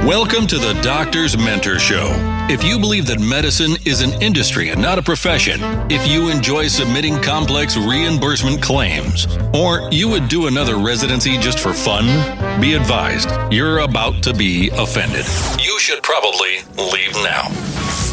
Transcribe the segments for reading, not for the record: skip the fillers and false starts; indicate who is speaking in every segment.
Speaker 1: Welcome to the Doctor's Mentor Show. If you believe that medicine is an industry and not a profession, if you enjoy submitting complex reimbursement claims, or you would do another residency just for fun, be advised, you're about to be offended. You should probably leave now.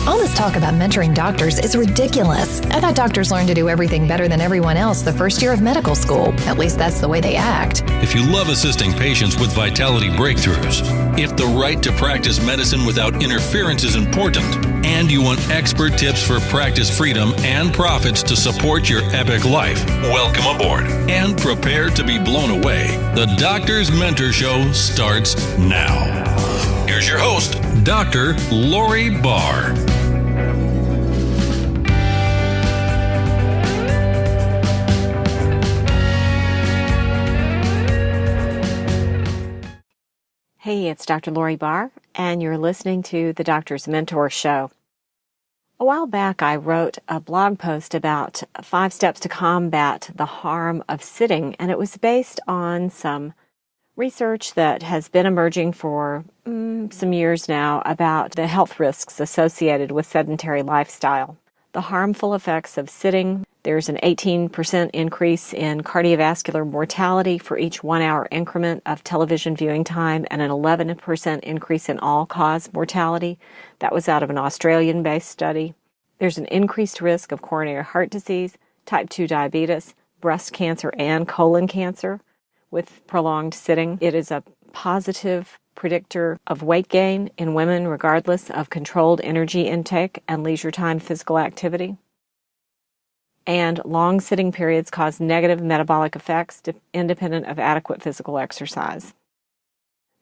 Speaker 2: All this talk about mentoring doctors is ridiculous. I thought doctors learned to do everything better than everyone else the first year of medical school. At least that's the way they act.
Speaker 1: If you love assisting patients with vitality breakthroughs, if the right to practice medicine without interference is important, and you want expert tips for practice freedom and profits to support your epic life, welcome aboard and prepare to be blown away. The Doctor's Mentor Show starts now. Here's your host, Dr. Lori Barr.
Speaker 3: Hey, it's Dr. Lori Barr, and you're listening to the Doctor's Mentor Show. A while back, I wrote a blog post about 5 steps to combat the harm of sitting, and it was based on some research that has been emerging for some years now about the health risks associated with sedentary lifestyle. The harmful effects of sitting. There's an 18% increase in cardiovascular mortality for each 1-hour increment of television viewing time and an 11% increase in all-cause mortality. That was out of an Australian-based study. There's an increased risk of coronary heart disease, type 2 diabetes, breast cancer, and colon cancer with prolonged sitting. It is a positive predictor of weight gain in women regardless of controlled energy intake and leisure time physical activity. And long sitting periods cause negative metabolic effects independent of adequate physical exercise.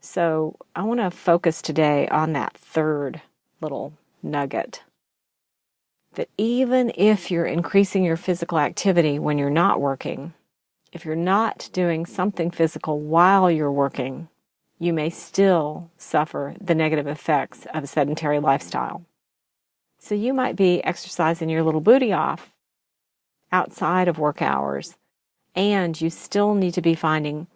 Speaker 3: So I want to focus today on that third little nugget. That even if you're increasing your physical activity when you're not working, if you're not doing something physical while you're working, you may still suffer the negative effects of a sedentary lifestyle. So you might be exercising your little booty off outside of work hours, and you still need to be finding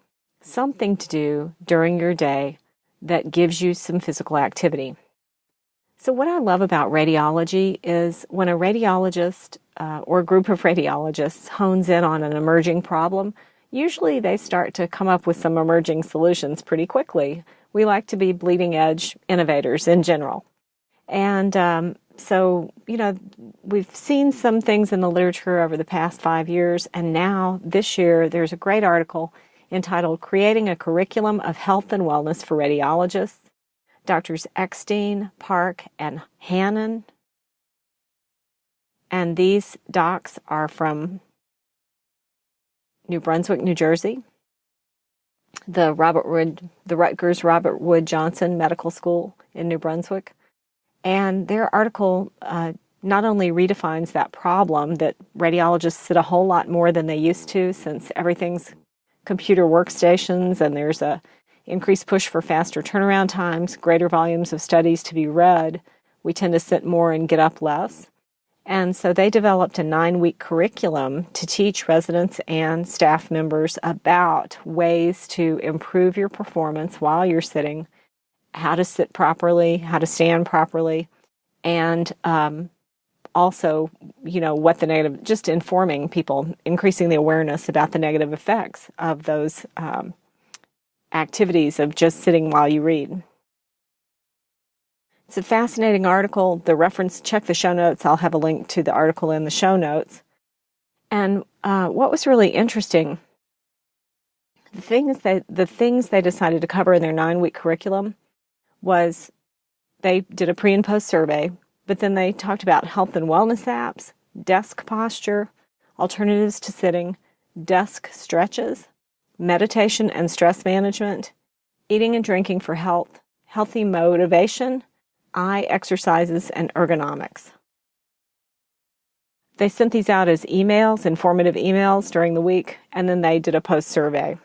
Speaker 3: something to do during your day that gives you some physical activity. So what I love about radiology is when a radiologist or a group of radiologists hones in on an emerging problem, usually they start to come up with some emerging solutions pretty quickly. We like to be bleeding edge innovators in general. And so, we've seen some things in the literature over the past 5 years, and now this year there's a great article entitled Creating a Curriculum of Health and Wellness for Radiologists. Drs. Eckstein, Park, and Hannon. And these docs are from New Brunswick, New Jersey, the Rutgers Robert Wood Johnson Medical School in New Brunswick. And their article not only redefines that problem that radiologists sit a whole lot more than they used to since everything's computer workstations and there's a increased push for faster turnaround times, greater volumes of studies to be read. We tend to sit more and get up less. And so they developed a 9-week curriculum to teach residents and staff members about ways to improve your performance while you're sitting, how to sit properly, how to stand properly, and also, what the negative, just informing people, increasing the awareness about the negative effects of those activities of just sitting while you read. It's a fascinating article. The reference, check the show notes. I'll have a link to the article in the show notes. And what was really interesting, the things they decided to cover in their 9-week curriculum was they did a pre and post survey, but then they talked about health and wellness apps, desk posture, alternatives to sitting, desk stretches, meditation and stress management, eating and drinking for health, healthy motivation, eye exercises, and ergonomics. They sent these out as emails, informative emails during the week, and then they did a post survey.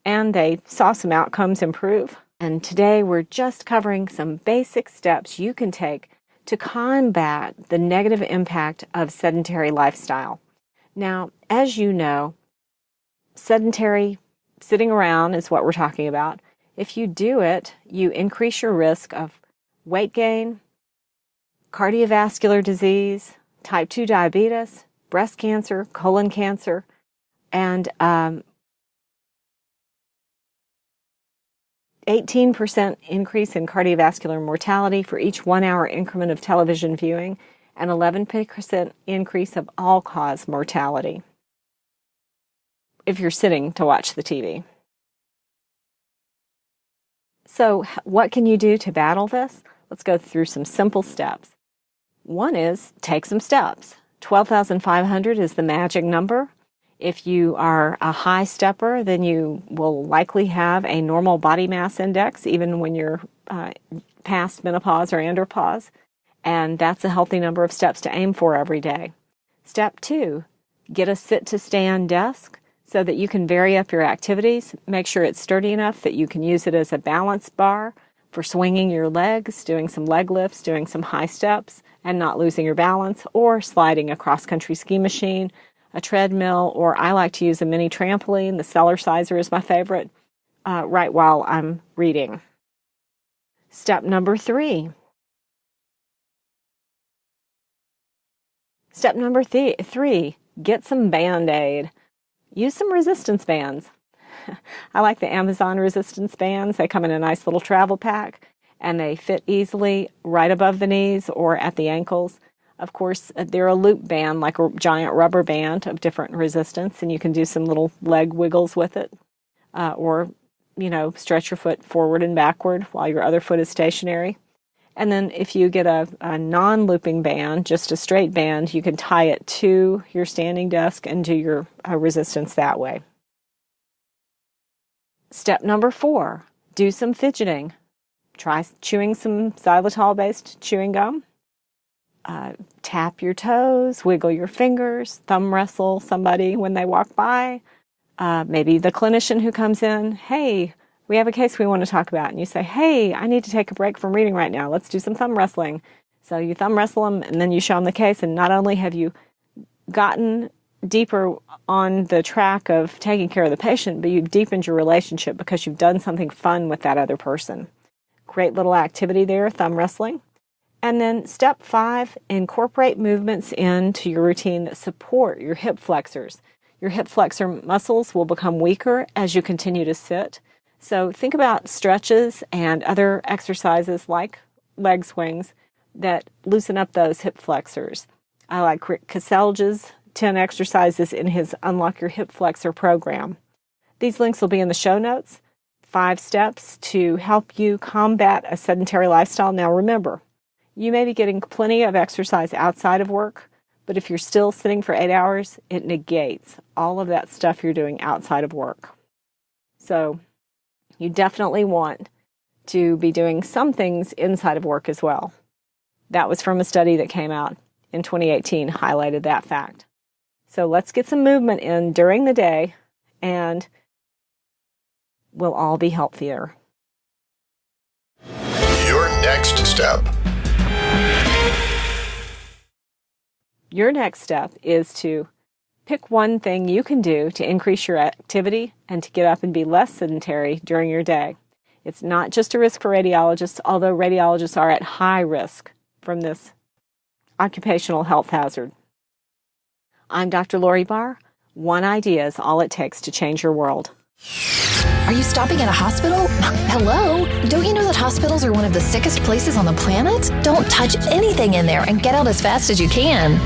Speaker 3: And they saw some outcomes improve. And today we're just covering some basic steps you can take to combat the negative impact of sedentary lifestyle. Now, as you know, sedentary sitting around is what we're talking about. If you do it, you increase your risk of weight gain, cardiovascular disease, type 2 diabetes, breast cancer, colon cancer, and 18% increase in cardiovascular mortality for each 1-hour increment of television viewing, and 11% increase of all-cause mortality if you're sitting to watch the TV. So what can you do to battle this? Let's go through some simple steps. One is take some steps. 12,500 is the magic number. If you are a high stepper, then you will likely have a normal body mass index even when you're past menopause or andropause, and that's a healthy number of steps to aim for every day. Step 2, get a sit-to-stand desk so that you can vary up your activities. Make sure it's sturdy enough that you can use it as a balance bar for swinging your legs, doing some leg lifts, doing some high steps, and not losing your balance, or sliding a cross-country ski machine, a treadmill, or I like to use a mini trampoline. The Cellar Sizer is my favorite, right while I'm reading. Step number 3. Step number 3, get some Band-Aid. Use some resistance bands. I like the Amazon resistance bands. They come in a nice little travel pack, and they fit easily right above the knees or at the ankles. Of course, they're a loop band, like a giant rubber band of different resistance, and you can do some little leg wiggles with it, or, stretch your foot forward and backward while your other foot is stationary. And then if you get a non-looping band, just a straight band, you can tie it to your standing desk and do your resistance that way. Step number 4, do some fidgeting. Try chewing some xylitol-based chewing gum. Tap your toes, wiggle your fingers, thumb wrestle somebody when they walk by. Maybe the clinician who comes in, hey, we have a case we want to talk about. And you say, hey, I need to take a break from reading right now. Let's do some thumb wrestling. So you thumb wrestle them, and then you show them the case. And not only have you gotten deeper on the track of taking care of the patient, but you've deepened your relationship because you've done something fun with that other person. Great little activity there, thumb wrestling. And then step 5, incorporate movements into your routine that support your hip flexors. Your hip flexor muscles will become weaker as you continue to sit. So think about stretches and other exercises like leg swings that loosen up those hip flexors. I like Rick Caselge's 10 exercises in his Unlock Your Hip Flexor program. These links will be in the show notes. 5 steps to help you combat a sedentary lifestyle. Now remember, you may be getting plenty of exercise outside of work, but if you're still sitting for 8 hours, it negates all of that stuff you're doing outside of work. So you definitely want to be doing some things inside of work as well. That was from a study that came out in 2018, highlighted that fact. So let's get some movement in during the day, and we'll all be healthier.
Speaker 4: Your next step.
Speaker 3: Your next step is to pick one thing you can do to increase your activity and to get up and be less sedentary during your day. It's not just a risk for radiologists, although radiologists are at high risk from this occupational health hazard. I'm Dr. Lori Barr. One idea is all it takes to change your world.
Speaker 2: Are you stopping at a hospital? Hello? Don't you know that hospitals are one of the sickest places on the planet? Don't touch anything in there and get out as fast as you can.